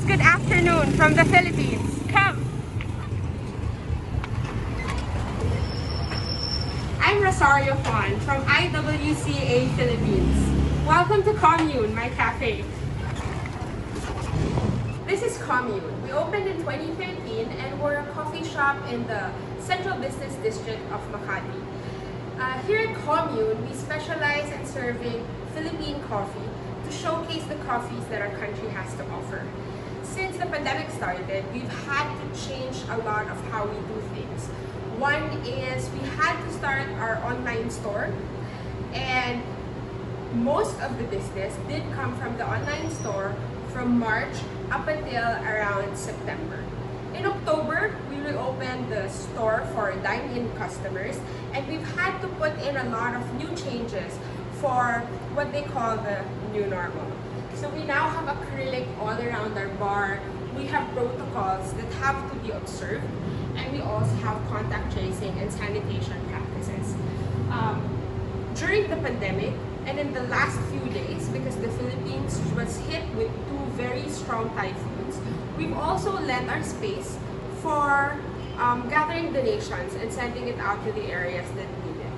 good afternoon from the Philippines. Come! I'm Rosario Juan from IWCA Philippines. Welcome to Commune, my cafe. This is Commune. We opened in 2013 and we're a coffee shop in the Central Business District of Makati. Here at Commune, we specialize in serving Philippine coffee to showcase the coffees that our country has to offer. Since the pandemic started, we've had to change a lot of how we do things. One is we had to start our online store, and most of the business did come from the online store from March up until around September. In October, we reopened the store for dine-in customers, and we've had to put in a lot of new changes for what they call the new normal. So we now have acrylic all around our bar. We have protocols that have to be observed, and we also have contact tracing and sanitation practices. During the pandemic and in the last few days, because the Philippines was hit with two very strong typhoons, we've also lent our space for gathering donations and sending it out to the areas that need it.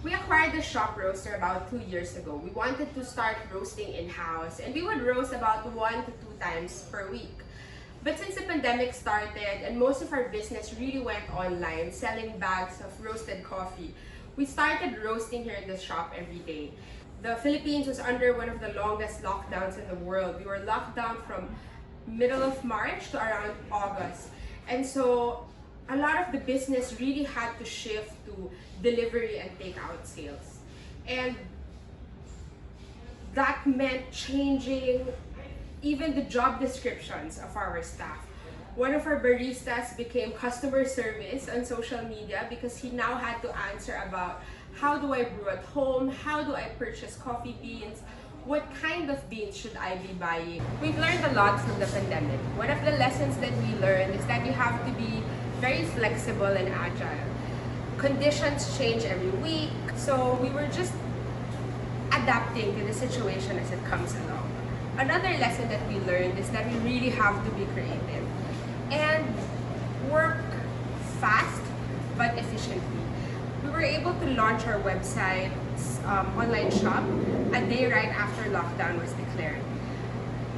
We acquired the shop roaster about 2 years ago. We wanted to start roasting in-house, and we would roast about 1 to 2 times per week. But since the pandemic started and most of our business really went online, selling bags of roasted coffee, we started roasting here in the shop every day. The Philippines was under one of the longest lockdowns in the world. We were locked down from middle of March to around August. And so a lot of the business really had to shift to delivery and takeout sales. And that meant changing even the job descriptions of our staff. One of our baristas became customer service on social media because he now had to answer about how do I brew at home, how do I purchase coffee beans, what kind of beans should I be buying. We've learned a lot from the pandemic. One of the lessons that we learned is that you have to be very flexible and agile. Conditions change every week, so we were just adapting to the situation as it comes along. Another lesson that we learned is that we really have to be creative and work fast but efficiently. We were able to launch our website's online shop a day right after lockdown was declared.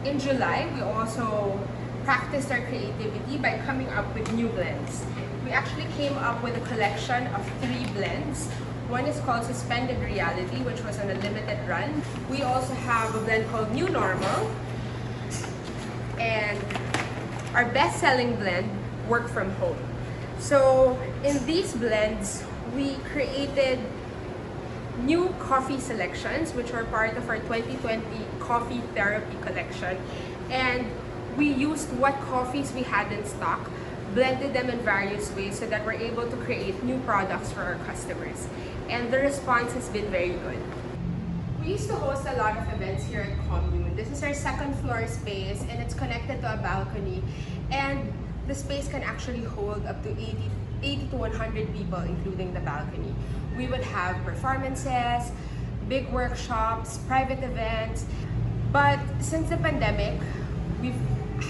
In July, we also practiced our creativity by coming up with new blends. We actually came up with a collection of 3 blends. One is called Suspended Reality, which was on a limited run. We also have a blend called New Normal, and our best-selling blend, Work From Home. So in these blends, we created new coffee selections, which were part of our 2020 Coffee Therapy collection. And we used what coffees we had in stock, blended them in various ways so that we're able to create new products for our customers. And the response has been very good. We used to host a lot of events here at Commune. This is our second floor space, and it's connected to a balcony. And the space can actually hold up to 80 to 100 people, including the balcony. We would have performances, big workshops, private events. But since the pandemic, we've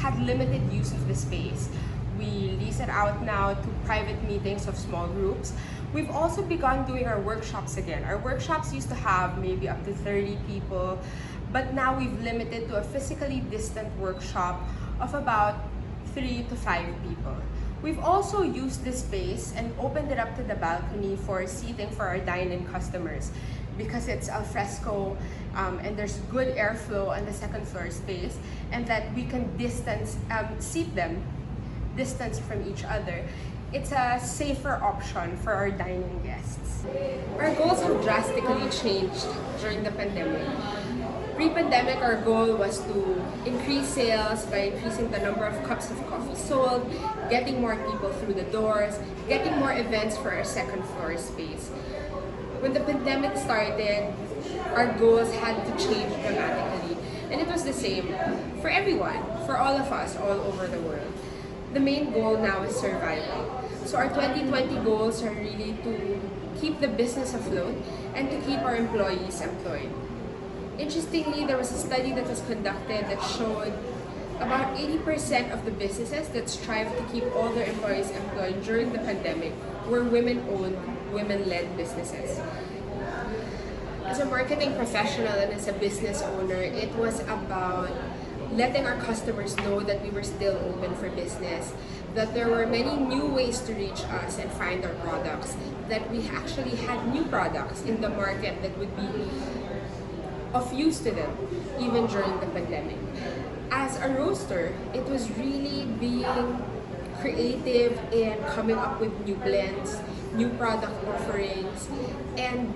had limited use of the space. We lease it out now to private meetings of small groups. We've also begun doing our workshops again. Our workshops used to have maybe up to 30 people, but now we've limited to a physically distant workshop of about 3 to 5 people. We've also used this space and opened it up to the balcony for seating for our dine-in customers because it's al fresco and there's good airflow on the second floor space, and that we can seat them distance from each other. It's a safer option for our dining guests. Our goals have drastically changed during the pandemic. Pre-pandemic, our goal was to increase sales by increasing the number of cups of coffee sold, getting more people through the doors, getting more events for our second floor space. When the pandemic started, our goals had to change dramatically. And it was the same for everyone, for all of us, all over the world. The main goal now is survival. So our 2020 goals are really to keep the business afloat and to keep our employees employed. Interestingly, there was a study that was conducted that showed About 80% of the businesses that strive to keep all their employees employed during the pandemic were women-owned, women-led businesses. As a marketing professional and as a business owner, it was about letting our customers know that we were still open for business, that there were many new ways to reach us and find our products, that we actually had new products in the market that would be of use to them even during the pandemic. As a roaster, it was really being creative and coming up with new blends, new product offerings, and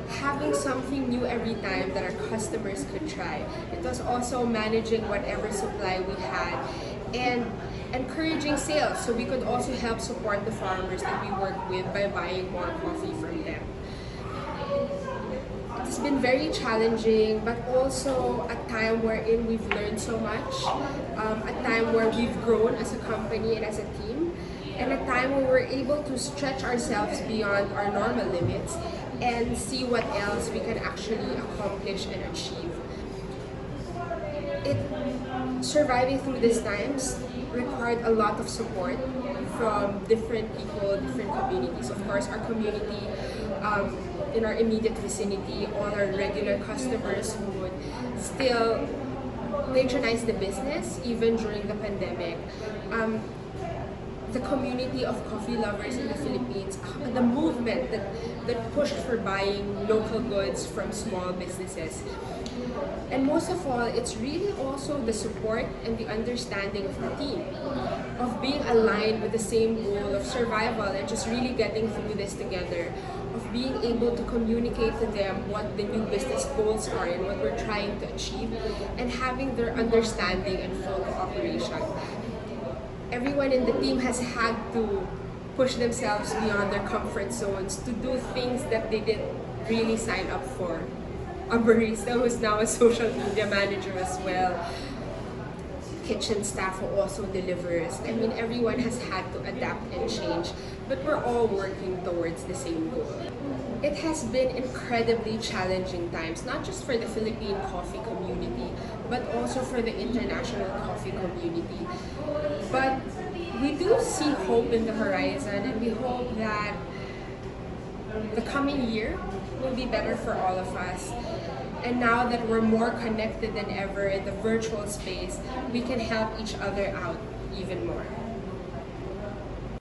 having something new every time that our customers could try. It was also managing whatever supply we had and encouraging sales so we could also help support the farmers that we work with by buying more coffee from them. It's been very challenging, but also a time wherein we've learned so much, a time where we've grown as a company and as a team, and a time where we're able to stretch ourselves beyond our normal limits and see what else we can actually accomplish and achieve. Surviving through these times required a lot of support from different people, different communities. Of course, our community in our immediate vicinity, all our regular customers who would still patronize the business even during the pandemic. The community of coffee lovers in the Philippines, the movement that pushed for buying local goods from small businesses. And most of all, it's really also the support and the understanding of the team, of being aligned with the same goal of survival and just really getting through this together, of being able to communicate to them what the new business goals are and what we're trying to achieve, and having their understanding and full cooperation. Everyone in the team has had to push themselves beyond their comfort zones to do things that they didn't really sign up for. A barista who's now a social media manager as well. Kitchen staff who also delivers. I mean, everyone has had to adapt and change, but we're all working towards the same goal. It has been incredibly challenging times, not just for the Philippine coffee community, but also for the international coffee community. But we do see hope in the horizon, and we hope that the coming year will be better for all of us. And now that we're more connected than ever in the virtual space, we can help each other out even more.